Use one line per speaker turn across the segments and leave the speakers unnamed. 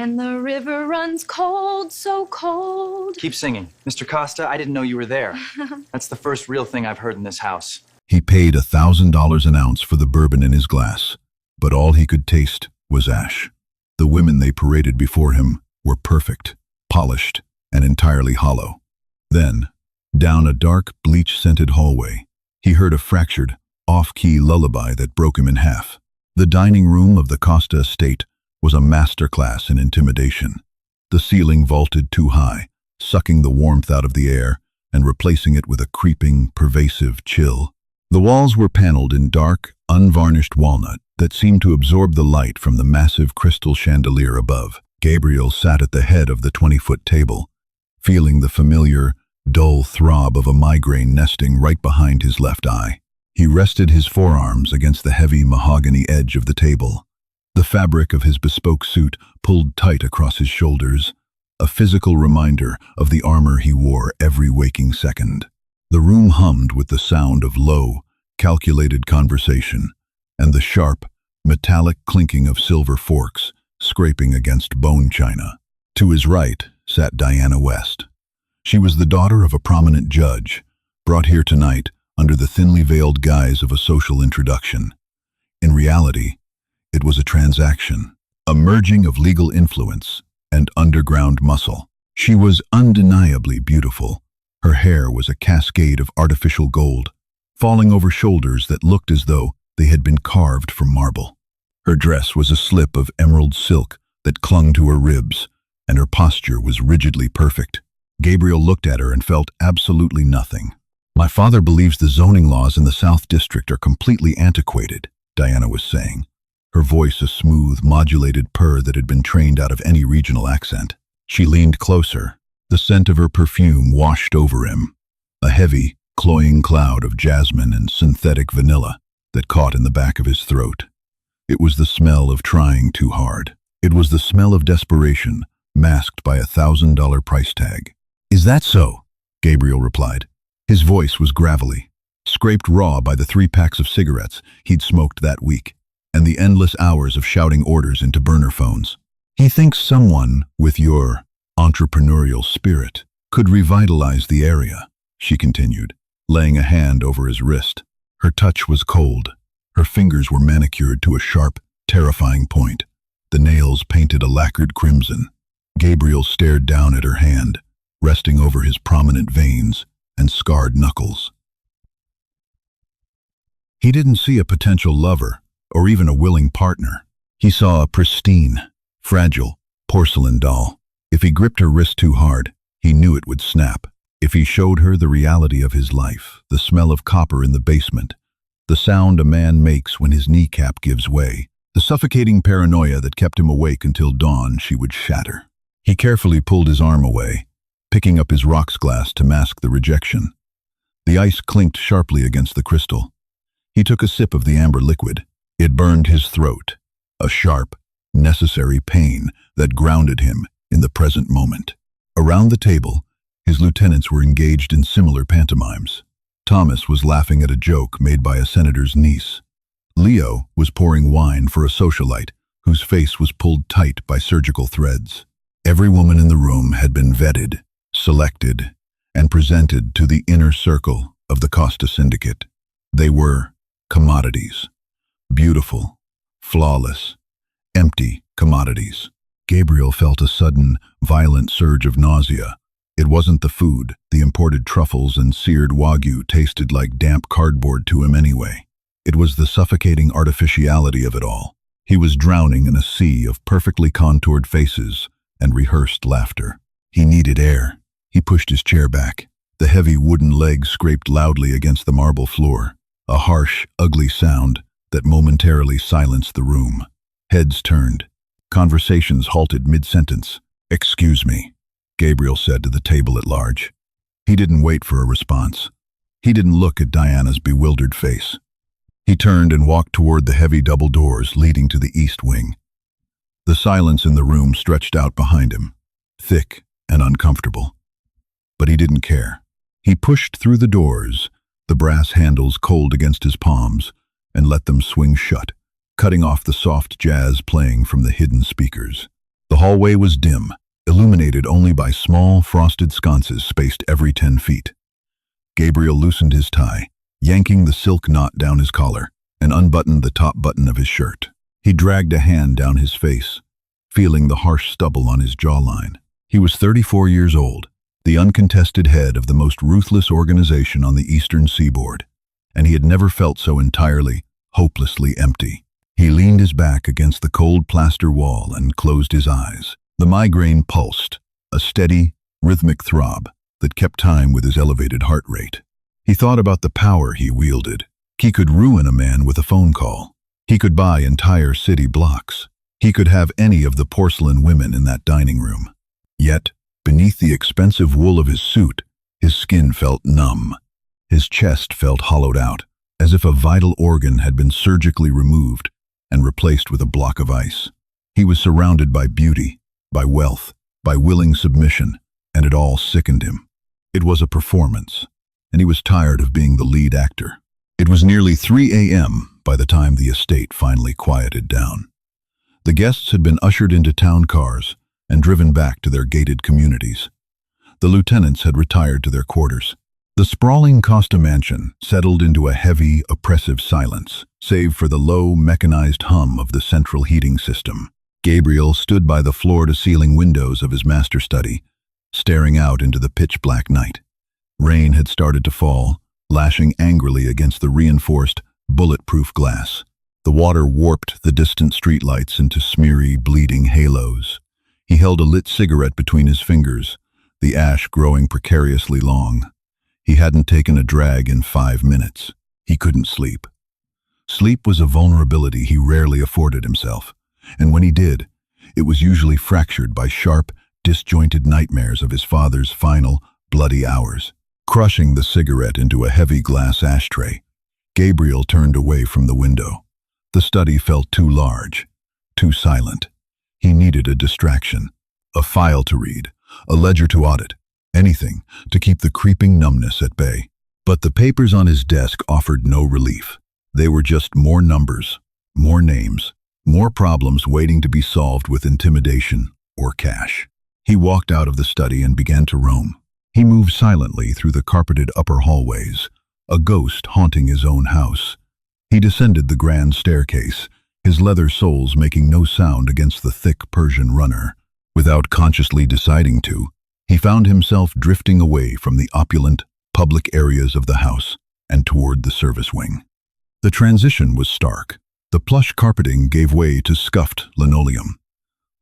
And the river runs cold, so cold.
Keep singing. Mr. Costa, I didn't know you were there. That's the first real thing I've heard in this house.
He paid $1,000 an ounce for the bourbon in his glass, but all he could taste was ash. The women they paraded before him were perfect, polished, and entirely hollow. Then, down a dark, bleach-scented hallway, he heard a fractured, off-key lullaby that broke him in half. The dining room of the Costa estate was a masterclass in intimidation. The ceiling vaulted too high, sucking the warmth out of the air and replacing it with a creeping, pervasive chill. The walls were paneled in dark, unvarnished walnut that seemed to absorb the light from the massive crystal chandelier above. Gabriel sat at the head of the 20-foot table, feeling the familiar, dull throb of a migraine nesting right behind his left eye. He rested his forearms against the heavy mahogany edge of the table. The fabric of his bespoke suit pulled tight across his shoulders, a physical reminder of the armor he wore every waking second. The room hummed with the sound of low, calculated conversation and the sharp, metallic clinking of silver forks scraping against bone china. To his right sat Diana West. She was the daughter of a prominent judge, brought here tonight under the thinly veiled guise of a social introduction. In reality, it was a transaction, a merging of legal influence and underground muscle. She was undeniably beautiful. Her hair was a cascade of artificial gold, falling over shoulders that looked as though they had been carved from marble. Her dress was a slip of emerald silk that clung to her ribs, and her posture was rigidly perfect. Gabriel looked at her and felt absolutely nothing. "My father believes the zoning laws in the South District are completely antiquated," Diana was saying, her voice a smooth, modulated purr that had been trained out of any regional accent. She leaned closer. The scent of her perfume washed over him, a heavy, cloying cloud of jasmine and synthetic vanilla that caught in the back of his throat. It was the smell of trying too hard. It was the smell of desperation, masked by a $1,000 price tag. "Is that so?" Gabriel replied. His voice was gravelly, scraped raw by the 3 packs of cigarettes he'd smoked that week, and the endless hours of shouting orders into burner phones. "He thinks someone with your entrepreneurial spirit could revitalize the area," she continued, laying a hand over his wrist. Her touch was cold. Her fingers were manicured to a sharp, terrifying point. The nails painted a lacquered crimson. Gabriel stared down at her hand, resting over his prominent veins and scarred knuckles. He didn't see a potential lover, or even a willing partner. He saw a pristine, fragile, porcelain doll. If he gripped her wrist too hard, he knew it would snap. If he showed her the reality of his life, the smell of copper in the basement, the sound a man makes when his kneecap gives way, the suffocating paranoia that kept him awake until dawn, she would shatter. He carefully pulled his arm away, picking up his rocks glass to mask the rejection. The ice clinked sharply against the crystal. He took a sip of the amber liquid. It burned his throat, a sharp, necessary pain that grounded him in the present moment. Around the table, his lieutenants were engaged in similar pantomimes. Thomas was laughing at a joke made by a senator's niece. Leo was pouring wine for a socialite whose face was pulled tight by surgical threads. Every woman in the room had been vetted, selected, and presented to the inner circle of the Costa Syndicate. They were commodities. Beautiful, flawless, empty commodities. Gabriel felt a sudden, violent surge of nausea. It wasn't the food. The imported truffles and seared wagyu tasted like damp cardboard to him anyway. It was the suffocating artificiality of it all. He was drowning in a sea of perfectly contoured faces and rehearsed laughter. He needed air. He pushed his chair back. The heavy wooden legs scraped loudly against the marble floor, a harsh, ugly sound that momentarily silenced the room. Heads turned. Conversations halted mid-sentence. "Excuse me," Gabriel said to the table at large. He didn't wait for a response. He didn't look at Diana's bewildered face. He turned and walked toward the heavy double doors leading to the east wing. The silence in the room stretched out behind him, thick and uncomfortable. But he didn't care. He pushed through the doors, the brass handles cold against his palms, and let them swing shut, cutting off the soft jazz playing from the hidden speakers. The hallway was dim, illuminated only by small, frosted sconces spaced every 10 feet. Gabriel loosened his tie, yanking the silk knot down his collar, and unbuttoned the top button of his shirt. He dragged a hand down his face, feeling the harsh stubble on his jawline. He was 34 years old, the uncontested head of the most ruthless organization on the eastern seaboard, and he had never felt so entirely, hopelessly empty. He leaned his back against the cold plaster wall and closed his eyes. The migraine pulsed, a steady, rhythmic throb that kept time with his elevated heart rate. He thought about the power he wielded. He could ruin a man with a phone call. He could buy entire city blocks. He could have any of the porcelain women in that dining room. Yet, beneath the expensive wool of his suit, his skin felt numb. His chest felt hollowed out, as if a vital organ had been surgically removed and replaced with a block of ice. He was surrounded by beauty, by wealth, by willing submission, and it all sickened him. It was a performance, and he was tired of being the lead actor. It was nearly 3 a.m. by the time the estate finally quieted down. The guests had been ushered into town cars and driven back to their gated communities. The lieutenants had retired to their quarters. The sprawling Costa mansion settled into a heavy, oppressive silence, save for the low, mechanized hum of the central heating system. Gabriel stood by the floor-to-ceiling windows of his master study, staring out into the pitch-black night. Rain had started to fall, lashing angrily against the reinforced, bulletproof glass. The water warped the distant streetlights into smeary, bleeding halos. He held a lit cigarette between his fingers, the ash growing precariously long. He hadn't taken a drag in 5 minutes. He couldn't sleep. Sleep was a vulnerability he rarely afforded himself, and when he did, it was usually fractured by sharp, disjointed nightmares of his father's final, bloody hours. Crushing the cigarette into a heavy glass ashtray, Gabriel turned away from the window. The study felt too large, too silent. He needed a distraction, a file to read, a ledger to audit, anything to keep the creeping numbness at bay. But the papers on his desk offered no relief. They were just more numbers, more names, more problems waiting to be solved with intimidation or cash. He walked out of the study and began to roam. He moved silently through the carpeted upper hallways, a ghost haunting his own house. He descended the grand staircase, his leather soles making no sound against the thick Persian runner. Without consciously deciding to, he found himself drifting away from the opulent, public areas of the house and toward the service wing. The transition was stark. The plush carpeting gave way to scuffed linoleum.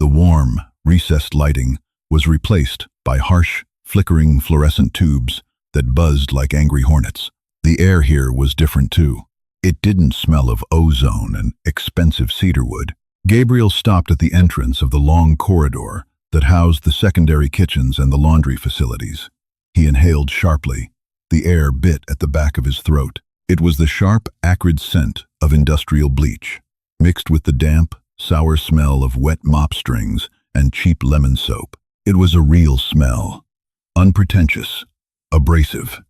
The warm, recessed lighting was replaced by harsh, flickering fluorescent tubes that buzzed like angry hornets. The air here was different too. It didn't smell of ozone and expensive cedarwood. Gabriel stopped at the entrance of the long corridor that housed the secondary kitchens and the laundry facilities. He inhaled sharply. The air bit at the back of his throat. It was the sharp, acrid scent of industrial bleach, mixed with the damp, sour smell of wet mop strings and cheap lemon soap. It was a real smell, unpretentious, abrasive.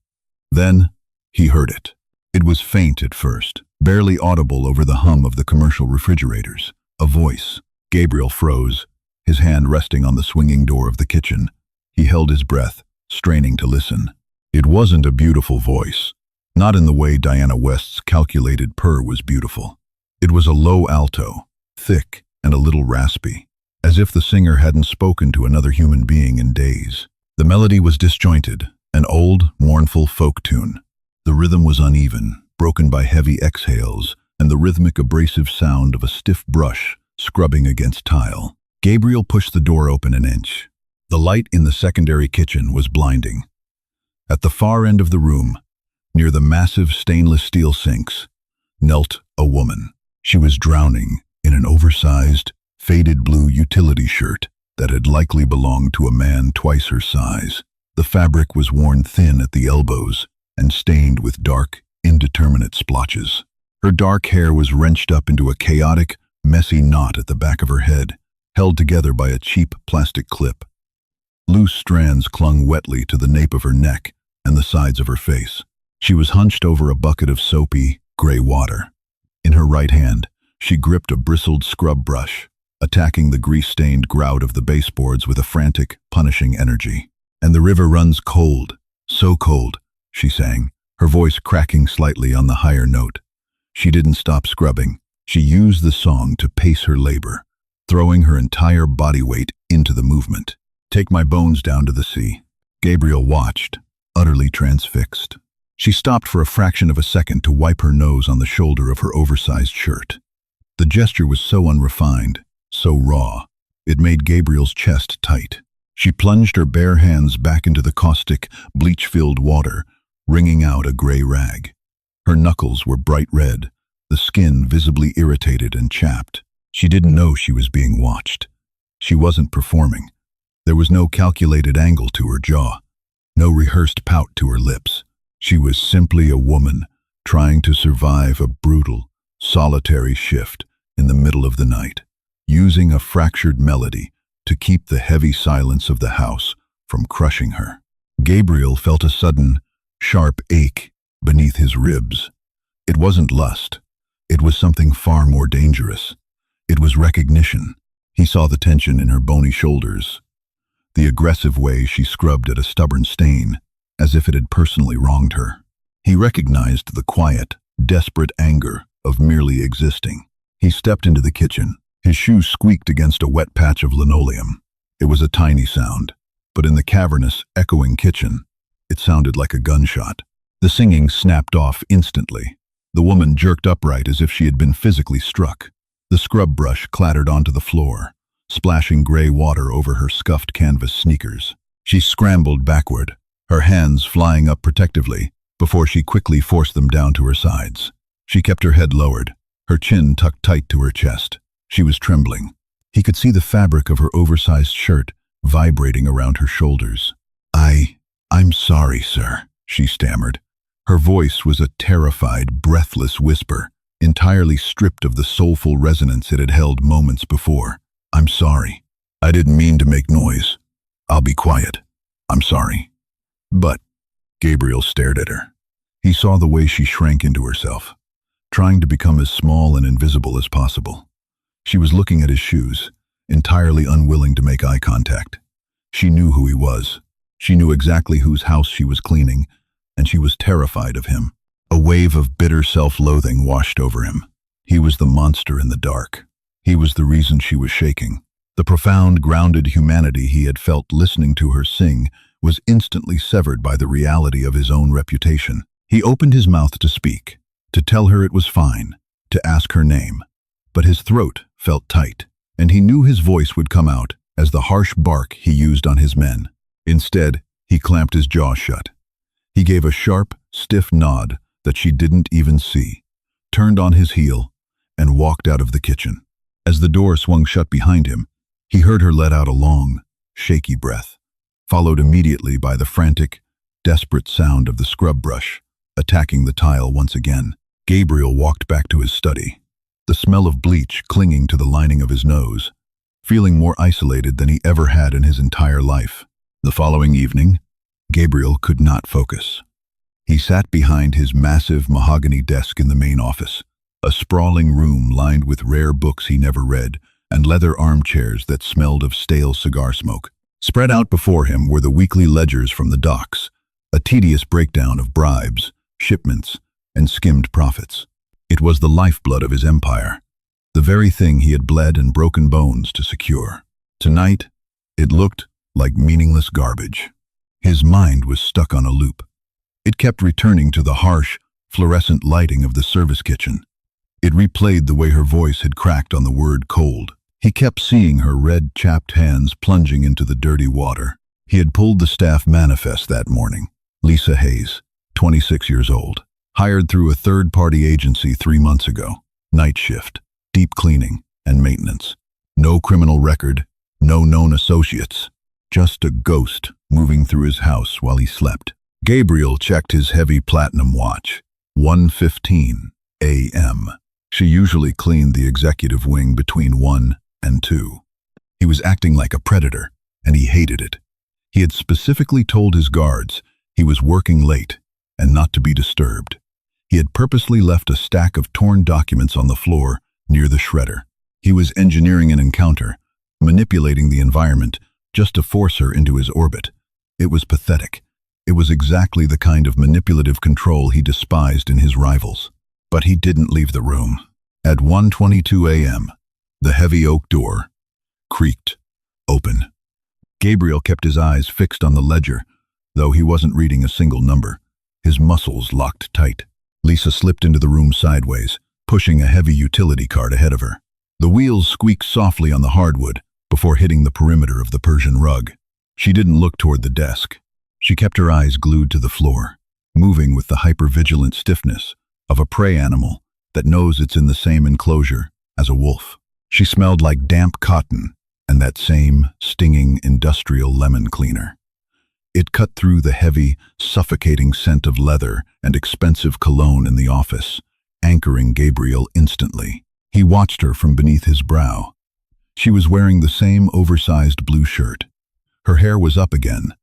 Then he heard it. It was faint at first, barely audible over the hum of the commercial refrigerators. A voice. Gabriel froze, his hand resting on the swinging door of the kitchen. He held his breath, straining to listen. It wasn't a beautiful voice, not in the way Diana West's calculated purr was beautiful. It was a low alto, thick and a little raspy, as if the singer hadn't spoken to another human being in days. The melody was disjointed, an old, mournful folk tune. The rhythm was uneven, broken by heavy exhales and the rhythmic abrasive sound of a stiff brush scrubbing against tile. Gabriel pushed the door open an inch. The light in the secondary kitchen was blinding. At the far end of the room, near the massive stainless steel sinks, knelt a woman. She was drowning in an oversized, faded blue utility shirt that had likely belonged to a man twice her size. The fabric was worn thin at the elbows and stained with dark, indeterminate splotches. Her dark hair was wrenched up into a chaotic, messy knot at the back of her head, held together by a cheap plastic clip. Loose strands clung wetly to the nape of her neck and the sides of her face. She was hunched over a bucket of soapy, gray water. In her right hand, she gripped a bristled scrub brush, attacking the grease-stained grout of the baseboards with a frantic, punishing energy. "And the river runs cold, so cold," she sang, her voice cracking slightly on the higher note. She didn't stop scrubbing. She used the song to pace her labor, throwing her entire body weight into the movement. "Take my bones down to the sea." Gabriel watched, utterly transfixed. She stopped for a fraction of a second to wipe her nose on the shoulder of her oversized shirt. The gesture was so unrefined, so raw, it made Gabriel's chest tight. She plunged her bare hands back into the caustic, bleach-filled water, wringing out a gray rag. Her knuckles were bright red, the skin visibly irritated and chapped. She didn't know she was being watched. She wasn't performing. There was no calculated angle to her jaw, no rehearsed pout to her lips. She was simply a woman trying to survive a brutal, solitary shift in the middle of the night, using a fractured melody to keep the heavy silence of the house from crushing her. Gabriel felt a sudden, sharp ache beneath his ribs. It wasn't lust. It was something far more dangerous. It was recognition. He saw the tension in her bony shoulders, the aggressive way she scrubbed at a stubborn stain, as if it had personally wronged her. He recognized the quiet, desperate anger of merely existing. He stepped into the kitchen. His shoes squeaked against a wet patch of linoleum. It was a tiny sound, but in the cavernous, echoing kitchen, it sounded like a gunshot. The singing snapped off instantly. The woman jerked upright as if she had been physically struck. The scrub brush clattered onto the floor, splashing gray water over her scuffed canvas sneakers. She scrambled backward, her hands flying up protectively, before she quickly forced them down to her sides. She kept her head lowered, her chin tucked tight to her chest. She was trembling. He could see the fabric of her oversized shirt vibrating around her shoulders. I'm sorry, sir," she stammered. Her voice was a terrified, breathless whisper, entirely stripped of the soulful resonance it had held moments before. "I'm sorry. I didn't mean to make noise. I'll be quiet. I'm sorry." "But," Gabriel stared at her. He saw the way she shrank into herself, trying to become as small and invisible as possible. She was looking at his shoes, entirely unwilling to make eye contact. She knew who he was. She knew exactly whose house she was cleaning, and she was terrified of him. A wave of bitter self-loathing washed over him. He was the monster in the dark. He was the reason she was shaking. The profound, grounded humanity he had felt listening to her sing was instantly severed by the reality of his own reputation. He opened his mouth to speak, to tell her it was fine, to ask her name. But his throat felt tight, and he knew his voice would come out as the harsh bark he used on his men. Instead, he clamped his jaw shut. He gave a sharp, stiff nod that she didn't even see, turned on his heel, and walked out of the kitchen. As the door swung shut behind him, he heard her let out a long, shaky breath, followed immediately by the frantic, desperate sound of the scrub brush attacking the tile once again. Gabriel walked back to his study, the smell of bleach clinging to the lining of his nose, feeling more isolated than he ever had in his entire life. The following evening, Gabriel could not focus. He sat behind his massive mahogany desk in the main office, a sprawling room lined with rare books he never read and leather armchairs that smelled of stale cigar smoke. Spread out before him were the weekly ledgers from the docks, a tedious breakdown of bribes, shipments, and skimmed profits. It was the lifeblood of his empire, the very thing he had bled and broken bones to secure. Tonight, it looked like meaningless garbage. His mind was stuck on a loop. It kept returning to the harsh, fluorescent lighting of the service kitchen. It replayed the way her voice had cracked on the word cold. He kept seeing her red, chapped hands plunging into the dirty water. He had pulled the staff manifest that morning. Lisa Hayes, 26 years old, hired through a third-party agency 3 months ago. Night shift, deep cleaning, and maintenance. No criminal record, no known associates. Just a ghost moving through his house while he slept. Gabriel checked his heavy platinum watch. 1:15 a.m. She usually cleaned the executive wing between 1 and 2. He was acting like a predator, and he hated it. He had specifically told his guards he was working late and not to be disturbed. He had purposely left a stack of torn documents on the floor near the shredder. He was engineering an encounter, manipulating the environment just to force her into his orbit. It was pathetic. It was exactly the kind of manipulative control he despised in his rivals. But he didn't leave the room. At 1:22 a.m., the heavy oak door creaked open. Gabriel kept his eyes fixed on the ledger, though he wasn't reading a single number. His muscles locked tight. Lisa slipped into the room sideways, pushing a heavy utility cart ahead of her. The wheels squeaked softly on the hardwood before hitting the perimeter of the Persian rug. She didn't look toward the desk. She kept her eyes glued to the floor, moving with the hypervigilant stiffness of a prey animal that knows it's in the same enclosure as a wolf. She smelled like damp cotton and that same stinging industrial lemon cleaner. It cut through the heavy, suffocating scent of leather and expensive cologne in the office, anchoring Gabriel instantly. He watched her from beneath his brow. She was wearing the same oversized blue shirt. Her hair was up again,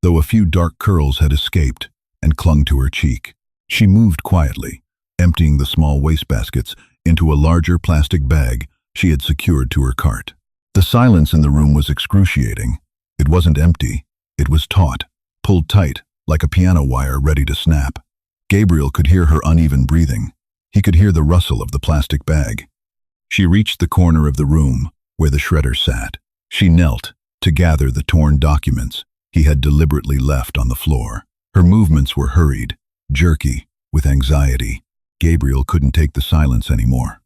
though a few dark curls had escaped and clung to her cheek. She moved quietly, emptying the small wastebaskets into a larger plastic bag she had secured to her cart. The silence in the room was excruciating. It wasn't empty. It was taut, pulled tight, like a piano wire ready to snap. Gabriel could hear her uneven breathing. He could hear the rustle of the plastic bag. She reached the corner of the room where the shredder sat. She knelt to gather the torn documents he had deliberately left on the floor. Her movements were hurried, jerky, with anxiety. Gabriel couldn't take the silence anymore.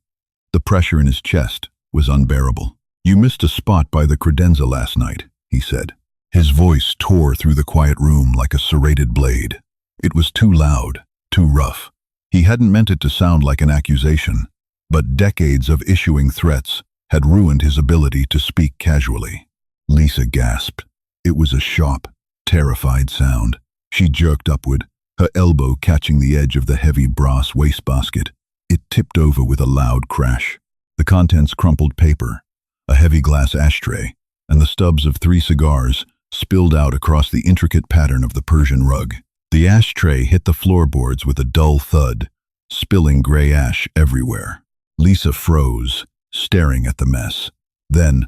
The pressure in his chest was unbearable. "You missed a spot by the credenza last night," he said. His voice tore through the quiet room like a serrated blade. It was too loud, too rough. He hadn't meant it to sound like an accusation, but decades of issuing threats had ruined his ability to speak casually. Lisa gasped. It was a sharp, terrified sound. She jerked upward, her elbow catching the edge of the heavy brass wastebasket. It tipped over with a loud crash. The contents crumpled paper, a heavy glass ashtray, and the stubs of 3 cigars spilled out across the intricate pattern of the Persian rug. The ashtray hit the floorboards with a dull thud, spilling gray ash everywhere. Lisa froze, staring at the mess. Then,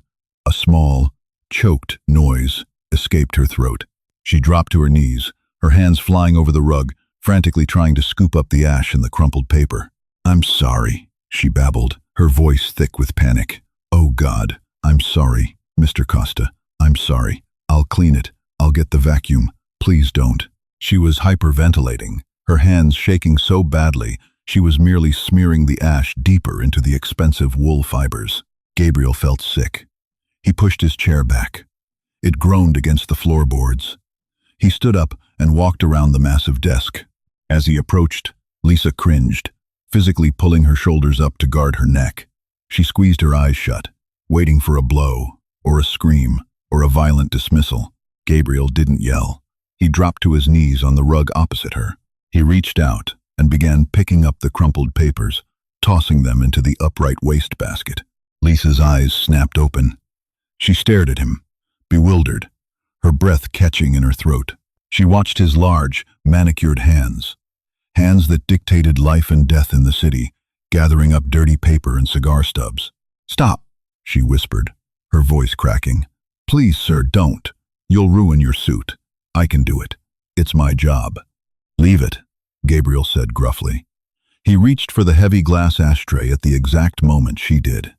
a small, choked noise escaped her throat. She dropped to her knees, her hands flying over the rug, frantically trying to scoop up the ash and the crumpled paper. "I'm sorry," she babbled, her voice thick with panic. "Oh God, I'm sorry, Mr. Costa. I'm sorry. I'll clean it. I'll get the vacuum. Please don't." She was hyperventilating, her hands shaking so badly she was merely smearing the ash deeper into the expensive wool fibers. Gabriel felt sick. He pushed his chair back. It groaned against the floorboards. He stood up and walked around the massive desk. As he approached, Lisa cringed, physically pulling her shoulders up to guard her neck. She squeezed her eyes shut, waiting for a blow, or a scream, or a violent dismissal. Gabriel didn't yell. He dropped to his knees on the rug opposite her. He reached out and began picking up the crumpled papers, tossing them into the upright wastebasket. Lisa's eyes snapped open. She stared at him, bewildered, her breath catching in her throat. She watched his large, manicured hands that dictated life and death in the city, gathering up dirty paper and cigar stubs. "Stop," she whispered, her voice cracking. "Please, sir, don't. You'll ruin your suit. I can do it. It's my job." "Leave it," Gabriel said gruffly. He reached for the heavy glass ashtray at the exact moment she did.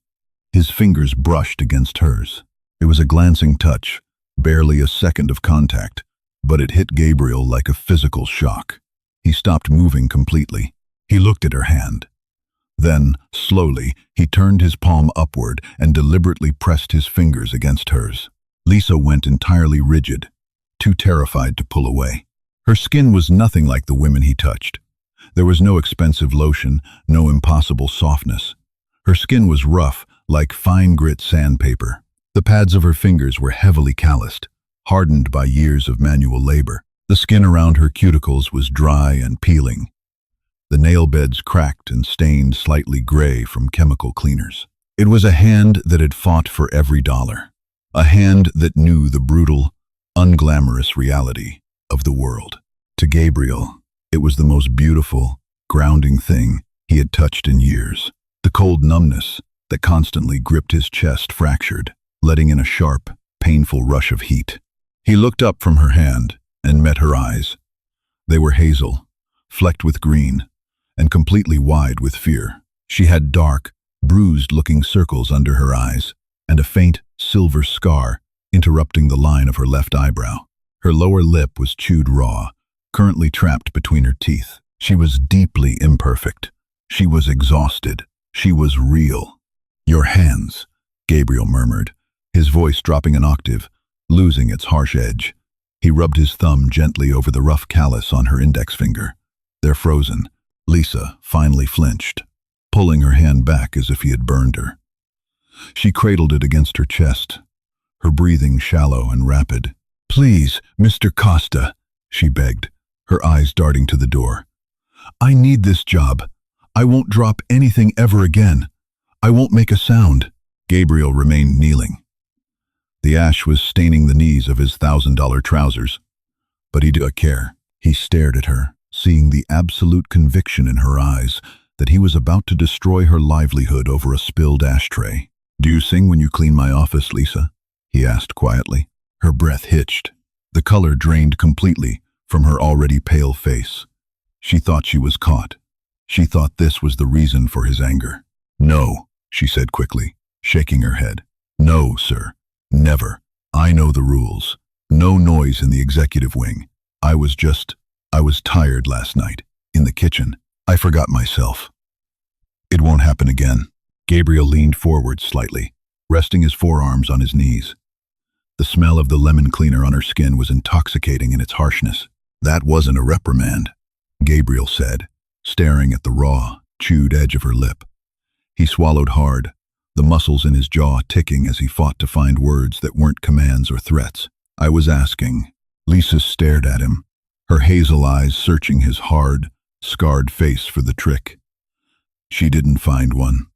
His fingers brushed against hers. It was a glancing touch, barely a second of contact, but it hit Gabriel like a physical shock. He stopped moving completely. He looked at her hand. Then, slowly, he turned his palm upward and deliberately pressed his fingers against hers. Lisa went entirely rigid, too terrified to pull away. Her skin was nothing like the women he touched. There was no expensive lotion, no impossible softness. Her skin was rough, like fine grit sandpaper. The pads of her fingers were heavily calloused, hardened by years of manual labor. The skin around her cuticles was dry and peeling. The nail beds cracked and stained slightly gray from chemical cleaners. It was a hand that had fought for every dollar. A hand that knew the brutal, unglamorous reality of the world. To Gabriel, it was the most beautiful, grounding thing he had touched in years. The cold numbness, that constantly gripped his chest fractured, letting in a sharp, painful rush of heat. He looked up from her hand and met her eyes. They were hazel, flecked with green, and completely wide with fear. She had dark, bruised-looking circles under her eyes, and a faint, silver scar interrupting the line of her left eyebrow. Her lower lip was chewed raw, currently trapped between her teeth. She was deeply imperfect. She was exhausted. She was real. "Your hands," Gabriel murmured, his voice dropping an octave, losing its harsh edge. He rubbed his thumb gently over the rough callus on her index finger. "They're frozen." Lisa finally flinched, pulling her hand back as if he had burned her. She cradled it against her chest, her breathing shallow and rapid. "Please, Mr. Costa," she begged, her eyes darting to the door. "I need this job. I won't drop anything ever again. I won't make a sound." Gabriel remained kneeling. The ash was staining the knees of his $1,000 trousers, but he didn't care. He stared at her, seeing the absolute conviction in her eyes that he was about to destroy her livelihood over a spilled ashtray. "Do you sing when you clean my office, Lisa?" he asked quietly. Her breath hitched. The color drained completely from her already pale face. She thought she was caught. She thought this was the reason for his anger. "No," she said quickly, shaking her head. "No, sir. Never. I know the rules. No noise in the executive wing. I was tired last night. In the kitchen. I forgot myself. It won't happen again." Gabriel leaned forward slightly, resting his forearms on his knees. The smell of the lemon cleaner on her skin was intoxicating in its harshness. "That wasn't a reprimand," Gabriel said, staring at the raw, chewed edge of her lip. He swallowed hard, the muscles in his jaw ticking as he fought to find words that weren't commands or threats. "I was asking." Lisa stared at him, her hazel eyes searching his hard, scarred face for the trick. She didn't find one.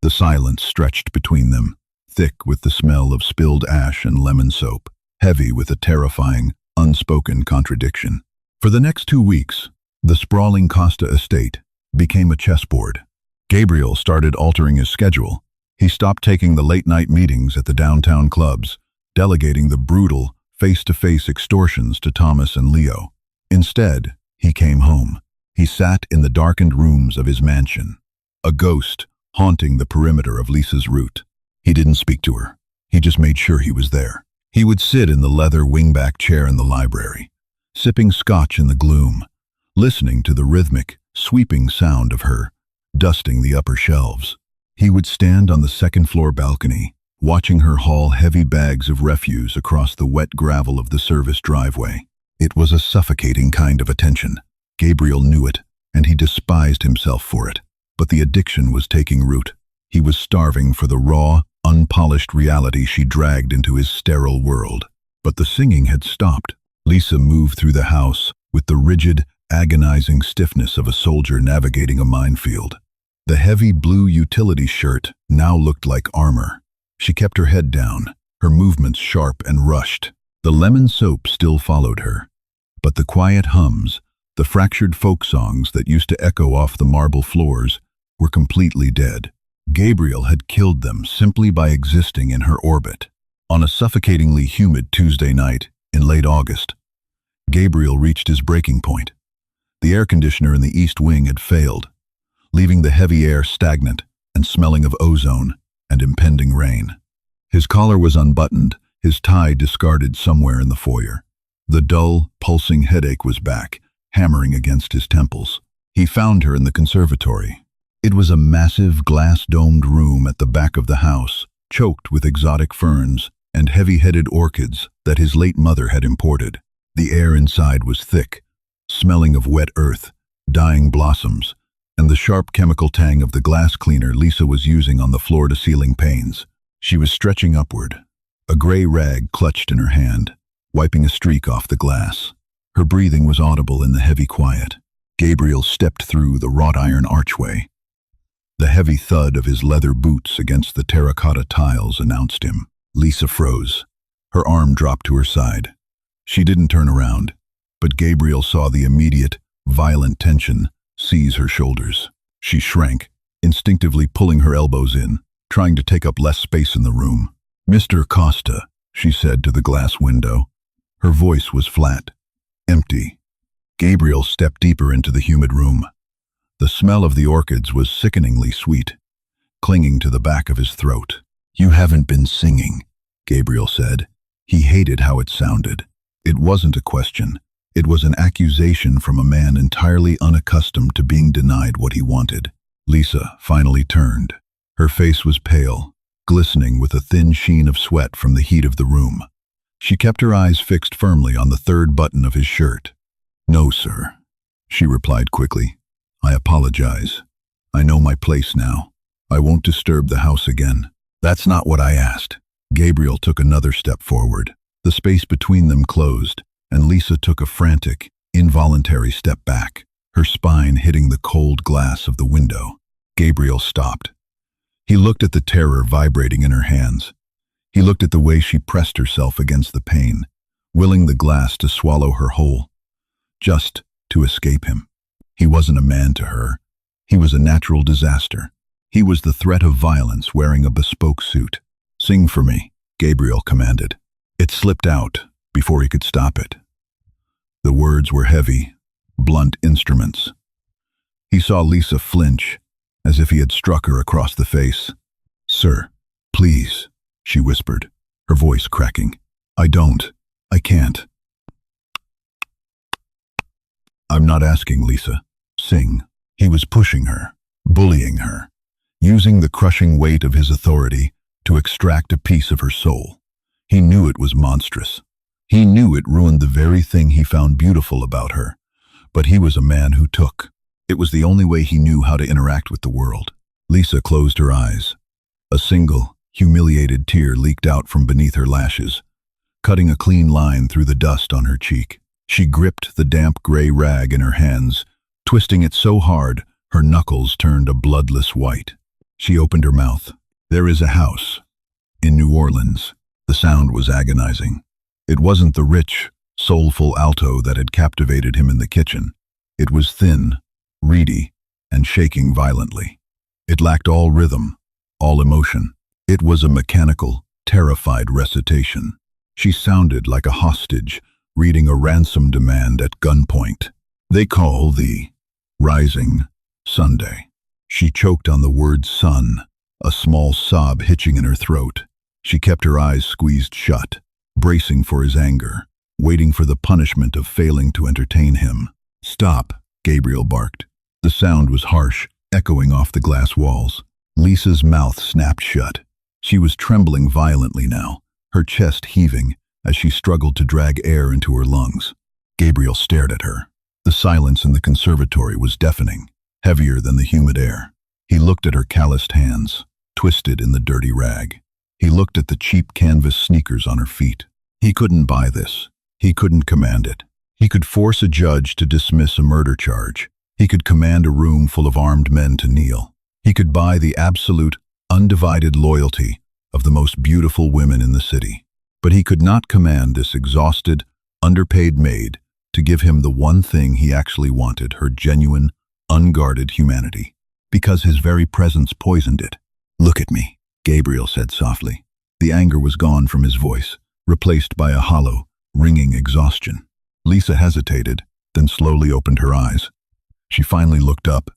The silence stretched between them, thick with the smell of spilled ash and lemon soap, heavy with a terrifying, unspoken contradiction. For the next 2 weeks, the sprawling Costa estate became a chessboard. Gabriel started altering his schedule. He stopped taking the late-night meetings at the downtown clubs, delegating the brutal, face-to-face extortions to Thomas and Leo. Instead, he came home. He sat in the darkened rooms of his mansion, a ghost haunting the perimeter of Lisa's route. He didn't speak to her. He just made sure he was there. He would sit in the leather wingback chair in the library, sipping scotch in the gloom, listening to the rhythmic, sweeping sound of her dusting the upper shelves. He would stand on the second-floor balcony, watching her haul heavy bags of refuse across the wet gravel of the service driveway. It was a suffocating kind of attention. Gabriel knew it, and he despised himself for it. But the addiction was taking root. He was starving for the raw, unpolished reality she dragged into his sterile world. But the singing had stopped. Lisa moved through the house with the rigid, agonizing stiffness of a soldier navigating a minefield. The heavy blue utility shirt now looked like armor. She kept her head down, her movements sharp and rushed. The lemon soap still followed her. But the quiet hums, the fractured folk songs that used to echo off the marble floors, were completely dead. Gabriel had killed them simply by existing in her orbit. On a suffocatingly humid Tuesday night in late August, Gabriel reached his breaking point. The air conditioner in the east wing had failed, leaving the heavy air stagnant and smelling of ozone and impending rain. His collar was unbuttoned, his tie discarded somewhere in the foyer. The dull, pulsing headache was back, hammering against his temples. He found her in the conservatory. It was a massive, glass-domed room at the back of the house, choked with exotic ferns and heavy-headed orchids that his late mother had imported. The air inside was thick, smelling of wet earth, dying blossoms, and the sharp chemical tang of the glass cleaner Lisa was using on the floor-to-ceiling panes. She was stretching upward, a gray rag clutched in her hand, wiping a streak off the glass. Her breathing was audible in the heavy quiet. Gabriel stepped through the wrought iron archway. The heavy thud of his leather boots against the terracotta tiles announced him. Lisa froze. Her arm dropped to her side. She didn't turn around, but Gabriel saw the immediate, violent tension seize her shoulders. She shrank, instinctively pulling her elbows in, trying to take up less space in the room. "Mr. Costa," she said to the glass window. Her voice was flat, empty. Gabriel stepped deeper into the humid room. The smell of the orchids was sickeningly sweet, clinging to the back of his throat. "You haven't been singing," Gabriel said. He hated how it sounded. It wasn't a question. It was an accusation from a man entirely unaccustomed to being denied what he wanted. Lisa finally turned. Her face was pale, glistening with a thin sheen of sweat from the heat of the room. She kept her eyes fixed firmly on the third button of his shirt. "No, sir," she replied quickly. "I apologize. I know my place now. I won't disturb the house again." "That's not what I asked." Gabriel took another step forward. The space between them closed, and Lisa took a frantic, involuntary step back, her spine hitting the cold glass of the window. Gabriel stopped. He looked at the terror vibrating in her hands. He looked at the way she pressed herself against the pane, willing the glass to swallow her whole, just to escape him. He wasn't a man to her. He was a natural disaster. He was the threat of violence wearing a bespoke suit. "Sing for me," Gabriel commanded. It slipped out before he could stop it. The words were heavy, blunt instruments. He saw Lisa flinch, as if he had struck her across the face. "Sir, please," she whispered, her voice cracking. I can't." "I'm not asking, Lisa. Sing." He was pushing her, bullying her, using the crushing weight of his authority to extract a piece of her soul. He knew it was monstrous. He knew it ruined the very thing he found beautiful about her. But he was a man who took. It was the only way he knew how to interact with the world. Lisa closed her eyes. A single, humiliated tear leaked out from beneath her lashes, cutting a clean line through the dust on her cheek. She gripped the damp gray rag in her hands, twisting it so hard her knuckles turned a bloodless white. She opened her mouth. "There is a house in New Orleans." The sound was agonizing. It wasn't the rich, soulful alto that had captivated him in the kitchen. It was thin, reedy, and shaking violently. It lacked all rhythm, all emotion. It was a mechanical, terrified recitation. She sounded like a hostage reading a ransom demand at gunpoint. "They call the rising Sunday." She choked on the word sun, a small sob hitching in her throat. She kept her eyes squeezed shut, bracing for his anger, waiting for the punishment of failing to entertain him. "Stop," Gabriel barked. The sound was harsh, echoing off the glass walls. Lisa's mouth snapped shut. She was trembling violently now, her chest heaving as she struggled to drag air into her lungs. Gabriel stared at her. The silence in the conservatory was deafening, heavier than the humid air. He looked at her calloused hands, twisted in the dirty rag. He looked at the cheap canvas sneakers on her feet. He couldn't buy this. He couldn't command it. He could force a judge to dismiss a murder charge. He could command a room full of armed men to kneel. He could buy the absolute, undivided loyalty of the most beautiful women in the city. But he could not command this exhausted, underpaid maid to give him the one thing he actually wanted, her genuine, unguarded humanity, because his very presence poisoned it. "Look at me," Gabriel said softly. The anger was gone from his voice, replaced by a hollow, ringing exhaustion. Lisa hesitated, then slowly opened her eyes. She finally looked up,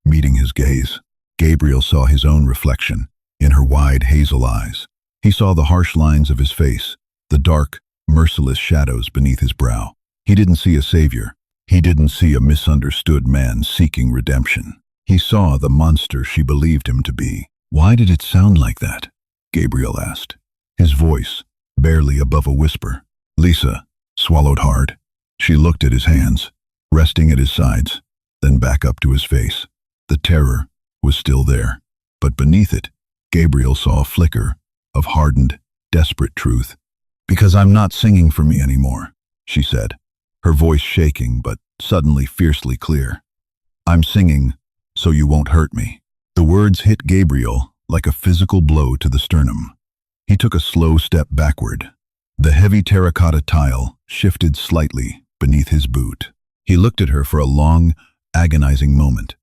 meeting his gaze. Gabriel saw his own reflection in her wide hazel eyes. He saw the harsh lines of his face, the dark, merciless shadows beneath his brow. He didn't see a savior. He didn't see a misunderstood man seeking redemption. He saw the monster she believed him to be. "Why did it sound like that?" Gabriel asked, his voice barely above a whisper. Lisa swallowed hard. She looked at his hands, resting at his sides, then back up to his face. The terror was still there, but beneath it, Gabriel saw a flicker of hardened, desperate truth. "Because I'm not singing for me anymore," she said, her voice shaking but suddenly fiercely clear. "I'm singing so you won't hurt me." The words hit Gabriel like a physical blow to the sternum. He took a slow step backward. The heavy terracotta tile shifted slightly beneath his boot. He looked at her for a long, agonizing moment.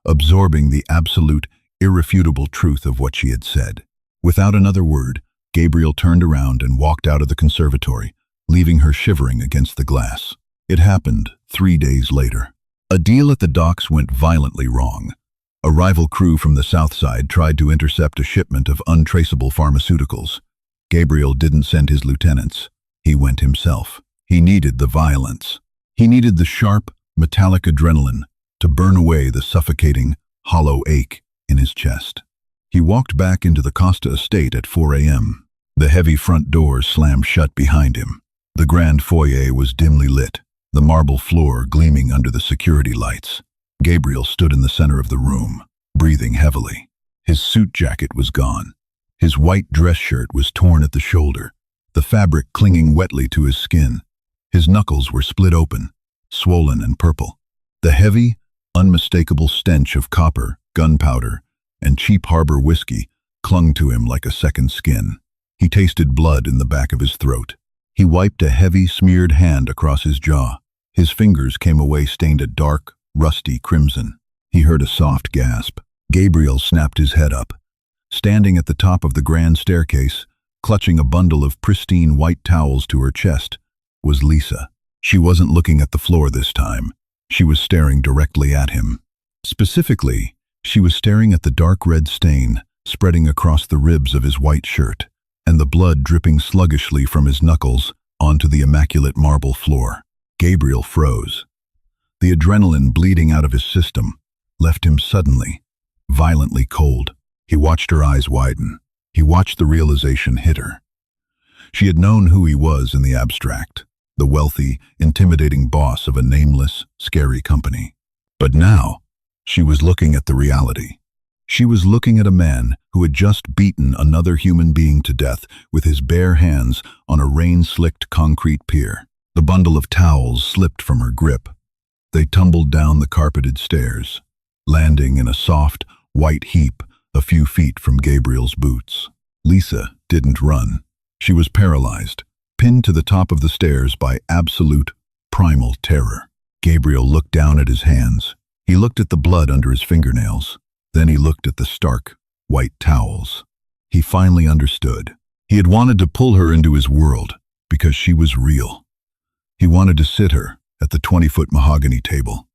absorbing the absolute, irrefutable truth of what she had said. Without another word, Gabriel turned around and walked out of the conservatory, leaving her shivering against the glass. It happened 3 days later. A deal at the docks went violently wrong. A rival crew from the south side tried to intercept a shipment of untraceable pharmaceuticals. Gabriel didn't send his lieutenants. He went himself. He needed the violence. He needed the sharp, metallic adrenaline to burn away the suffocating, hollow ache in his chest. He walked back into the Costa estate at 4 a.m. The heavy front doors slammed shut behind him. The grand foyer was dimly lit, the marble floor gleaming under the security lights. Gabriel stood in the center of the room, breathing heavily. His suit jacket was gone. His white dress shirt was torn at the shoulder, the fabric clinging wetly to his skin. His knuckles were split open, swollen and purple. The heavy, unmistakable stench of copper, gunpowder, and cheap harbor whiskey clung to him like a second skin. He tasted blood in the back of his throat. He wiped a heavy, smeared hand across his jaw. His fingers came away stained a dark, rusty crimson. He heard a soft gasp. Gabriel snapped his head up. Standing at the top of the grand staircase, clutching a bundle of pristine white towels to her chest, was Lisa. She wasn't looking at the floor this time. She was staring directly at him. Specifically, she was staring at the dark red stain spreading across the ribs of his white shirt, and the blood dripping sluggishly from his knuckles onto the immaculate marble floor. Gabriel froze. The adrenaline bleeding out of his system left him suddenly, violently cold. He watched her eyes widen. He watched the realization hit her. She had known who he was in the abstract, the wealthy, intimidating boss of a nameless, scary company. But now, she was looking at the reality. She was looking at a man who had just beaten another human being to death with his bare hands on a rain-slicked concrete pier. The bundle of towels slipped from her grip. They tumbled down the carpeted stairs, landing in a soft, white heap a few feet from Gabriel's boots. Lisa didn't run. She was paralyzed, pinned to the top of the stairs by absolute, primal terror. Gabriel looked down at his hands. He looked at the blood under his fingernails. Then he looked at the stark, white towels. He finally understood. He had wanted to pull her into his world because she was real. He wanted to sit her at the 20-foot mahogany table.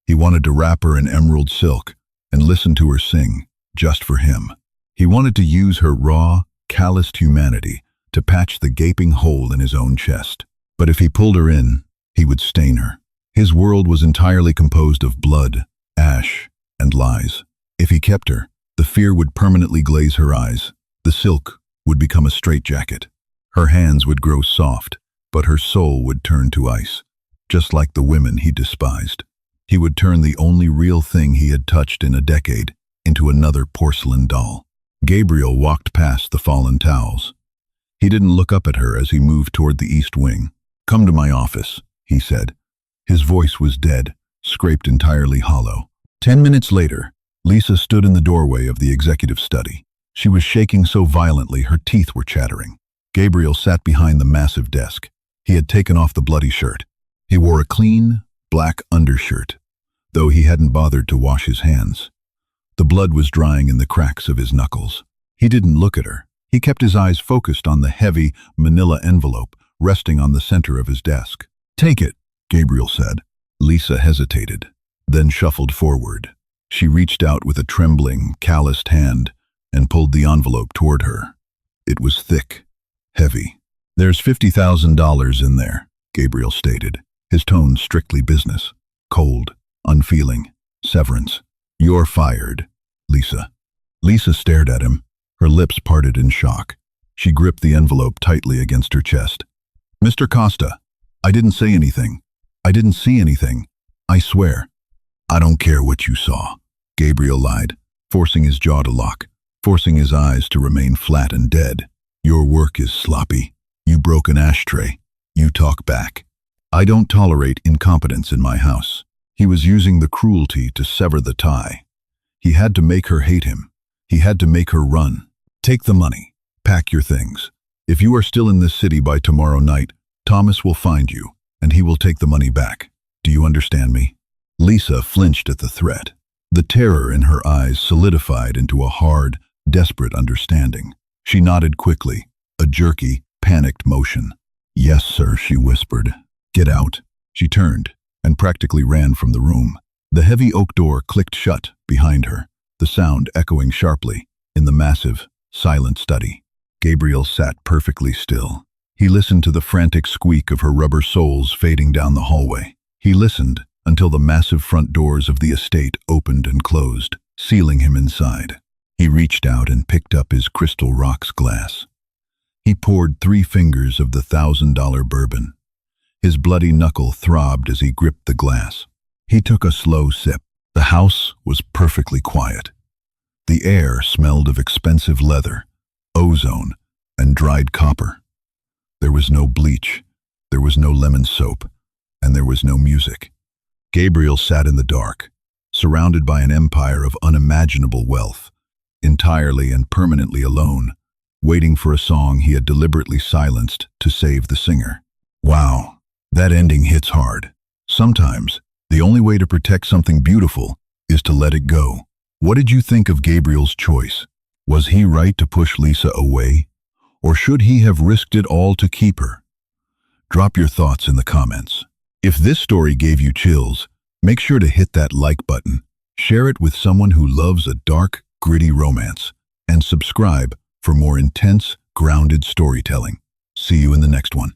He wanted to wrap her in emerald silk and listen to her sing just for him. He wanted to use her raw, calloused humanity to patch the gaping hole in his own chest. But if he pulled her in, he would stain her. His world was entirely composed of blood, ash, and lies. If he kept her, the fear would permanently glaze her eyes. The silk would become a straitjacket. Her hands would grow soft, but her soul would turn to ice, just like the women he despised. He would turn the only real thing he had touched in a decade into another porcelain doll. Gabriel walked past the fallen towels. He didn't look up at her as he moved toward the east wing. "Come to my office," he said. His voice was dead, scraped entirely hollow. 10 minutes later, Lisa stood in the doorway of the executive study. She was shaking so violently her teeth were chattering. Gabriel sat behind the massive desk. He had taken off the bloody shirt. He wore a clean, black undershirt, though he hadn't bothered to wash his hands. The blood was drying in the cracks of his knuckles. He didn't look at her. He kept his eyes focused on the heavy, manila envelope resting on the center of his desk. "Take it," Gabriel said. Lisa hesitated, then shuffled forward. She reached out with a trembling, calloused hand and pulled the envelope toward her. It was thick, heavy. "There's $50,000 in there," Gabriel stated, his tone strictly business. Cold, unfeeling, severance. "You're fired, Lisa." Lisa stared at him, her lips parted in shock. She gripped the envelope tightly against her chest. "Mr. Costa, I didn't say anything. I didn't see anything. I swear." "I don't care what you saw," Gabriel lied, forcing his jaw to lock, forcing his eyes to remain flat and dead. "Your work is sloppy. You broke an ashtray. You talk back. I don't tolerate incompetence in my house." He was using the cruelty to sever the tie. He had to make her hate him. He had to make her run. "Take the money. Pack your things. If you are still in this city by tomorrow night, Thomas will find you, and he will take the money back. Do you understand me?" Lisa flinched at the threat. The terror in her eyes solidified into a hard, desperate understanding. She nodded quickly, a jerky, panicked motion. "Yes, sir," she whispered. "Get out." She turned and practically ran from the room. The heavy oak door clicked shut behind her, the sound echoing sharply in the massive, silent study. Gabriel sat perfectly still. He listened to the frantic squeak of her rubber soles fading down the hallway. He listened until the massive front doors of the estate opened and closed, sealing him inside. He reached out and picked up his crystal rocks glass. He poured 3 fingers of the $1,000 bourbon. His bloody knuckle throbbed as he gripped the glass. He took a slow sip. The house was perfectly quiet. The air smelled of expensive leather, ozone, and dried copper. There was no bleach, there was no lemon soap, and there was no music. Gabriel sat in the dark, surrounded by an empire of unimaginable wealth, entirely and permanently alone, waiting for a song he had deliberately silenced to save the singer. Wow, that ending hits hard. Sometimes, the only way to protect something beautiful is to let it go. What did you think of Gabriel's choice? Was he right to push Lisa away? Or should he have risked it all to keep her? Drop your thoughts in the comments. If this story gave you chills, make sure to hit that like button, share it with someone who loves a dark, gritty romance, and subscribe for more intense, grounded storytelling. See you in the next one.